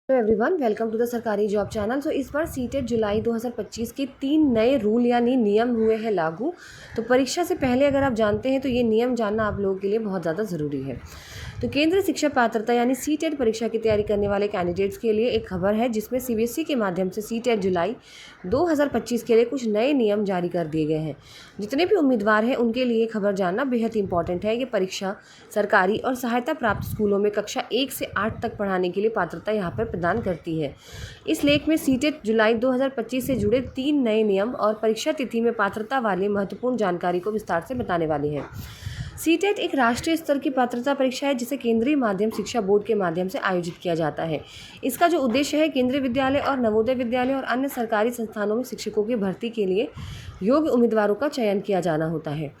Hello everyone, welcome to the सरकारी job channel. इस बार सीटेट जुलाई 2025 के 3 नए रूल यानी नियम हुए हैं लागू। तो परीक्षा से पहले अगर आप जानते हैं तो ये नियम जानना आप लोगों के लिए बहुत ज़्यादा ज़रूरी है। तो केंद्रीय शिक्षा पात्रता यानी सीटेट परीक्षा की तैयारी करने वाले कैंडिडेट्स के लिए एक खबर है जिसमें सीबीएसई के माध्यम से सीटेट जुलाई 2025 के लिए कुछ नए नियम जारी कर दिए गए हैं। जितने भी उम्मीदवार हैं उनके लिए खबर जानना बेहद इंपॉर्टेंट है। ये परीक्षा सरकारी और सहायता प्राप्त स्कूलों में कक्षा 1 से 8 तक पढ़ाने के लिए पात्रता यहाँ पर प्रदान करती है। इस लेख में सीटेट जुलाई 2025 से जुड़े 3 नए नियम और परीक्षा तिथि में पात्रता वाले महत्वपूर्ण जानकारी को विस्तार से बताने वाले हैं। सीटेट एक राष्ट्रीय स्तर की पात्रता परीक्षा है जिसे केंद्रीय माध्यम शिक्षा बोर्ड के माध्यम से आयोजित किया जाता है। इसका जो उद्देश्य है केंद्रीय विद्यालय और नवोदय विद्यालय और अन्य सरकारी संस्थानों में शिक्षकों की भर्ती के लिए योग्य उम्मीदवारों का चयन किया जाना होता है।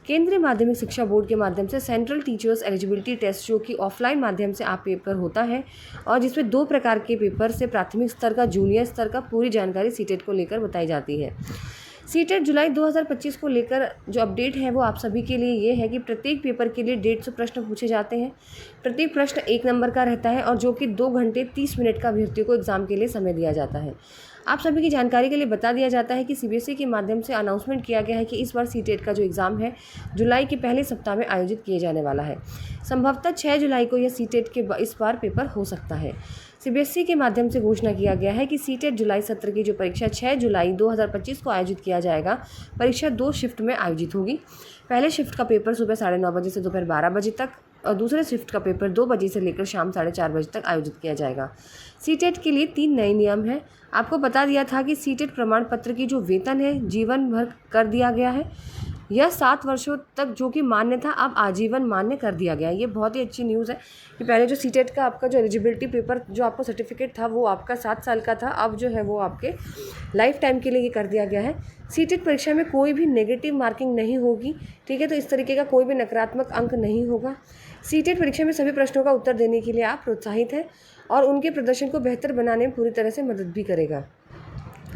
केंद्रीय माध्यमिक शिक्षा बोर्ड के माध्यम से सेंट्रल टीचर्स एलिजिबिलिटी टेस्ट जो कि ऑफलाइन माध्यम से आप पेपर होता है और जिसमें 2 प्रकार के पेपर से प्राथमिक स्तर का, जूनियर स्तर का पूरी जानकारी सीटेट को लेकर बताई जाती है। सीटेट जुलाई 2025 को लेकर जो अपडेट है वो आप सभी के लिए ये है कि प्रत्येक पेपर के लिए 150 प्रश्न पूछे जाते हैं। प्रत्येक प्रश्न 1 नंबर का रहता है और जो कि 2 घंटे 30 मिनट का अभ्यर्थियों को एग्जाम के लिए समय दिया जाता है। आप सभी की जानकारी के लिए बता दिया जाता है कि सीबीएसई के माध्यम से अनाउंसमेंट किया गया है कि इस बार सीटेट का जो एग्ज़ाम है जुलाई के पहले सप्ताह में आयोजित किए जाने वाला है। संभवतः 6 जुलाई को यह सीटेट के इस बार पेपर हो सकता है। सीबीएसई के माध्यम से घोषणा किया गया है कि सीटेट जुलाई सत्र की जो परीक्षा 6 जुलाई 2025 को आयोजित किया जाएगा। परीक्षा 2 शिफ्ट में आयोजित होगी। पहले शिफ्ट का पेपर सुबह 9:30 बजे से दोपहर 12 बजे तक और दूसरे शिफ्ट का पेपर 2 बजे से लेकर शाम 4:30 बजे तक आयोजित किया जाएगा। सीटेट के लिए 3 नए नियम हैं। आपको बता दिया था कि सीटेट प्रमाण पत्र की जो वेतन है जीवन भर कर दिया गया है। यह 7 वर्षों तक जो कि मान्य था अब आजीवन मान्य कर दिया गया है। ये बहुत ही अच्छी न्यूज़ है कि पहले जो सीटेट का आपका जो एलिजिबिलिटी पेपर जो आपको सर्टिफिकेट था वो आपका 7 साल का था, अब जो है वो आपके लाइफ टाइम के लिए ये कर दिया गया है। सीटेट परीक्षा में कोई भी नेगेटिव मार्किंग नहीं होगी, ठीक है। तो इस तरीके का कोई भी नकारात्मक अंक नहीं होगा। सीटेट परीक्षा में सभी प्रश्नों का उत्तर देने के लिए आप प्रोत्साहित हैं और उनके प्रदर्शन को बेहतर बनाने में पूरी तरह से मदद भी करेगा।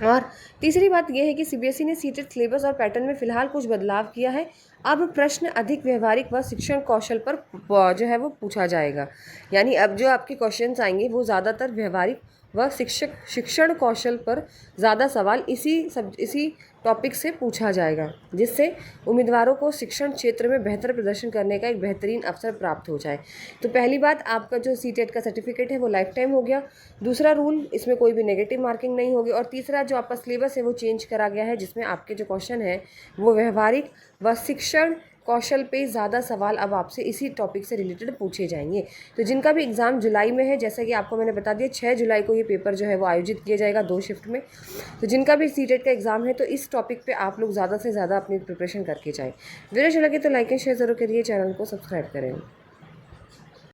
और तीसरी बात यह है कि सीबीएसई ने सीटेट सिलेबस और पैटर्न में फ़िलहाल कुछ बदलाव किया है। अब प्रश्न अधिक व्यवहारिक व शिक्षण कौशल पर जो है वो पूछा जाएगा। यानी अब जो आपके क्वेश्चंस आएंगे वो ज़्यादातर व्यवहारिक व शिक्षण कौशल पर ज़्यादा सवाल इसी टॉपिक से पूछा जाएगा, जिससे उम्मीदवारों को शिक्षण क्षेत्र में बेहतर प्रदर्शन करने का एक बेहतरीन अवसर प्राप्त हो जाए। तो पहली बात, आपका जो सीटेट का सर्टिफिकेट है वो लाइफ टाइम हो गया। दूसरा रूल, इसमें कोई भी नेगेटिव मार्किंग नहीं होगी। और तीसरा, जो आपका सिलेबस है वो चेंज करा गया है जिसमें आपके जो क्वेश्चन है वो व्यवहारिक व शिक्षण कौशल पे ज़्यादा सवाल अब आपसे इसी टॉपिक से रिलेटेड पूछे जाएंगे। तो जिनका भी एग्ज़ाम जुलाई में है, जैसा कि आपको मैंने बता दिया 6 जुलाई को ये पेपर जो है वो आयोजित किया जाएगा 2 शिफ्ट में। तो जिनका भी सीटेट का एग्ज़ाम है तो इस टॉपिक पे आप लोग ज़्यादा से ज़्यादा अपनी प्रिपरेशन करके जाएँ। वीडियो अच्छा लगे तो लाइक एंड शेयर ज़रूर करिए, चैनल को सब्सक्राइब करें।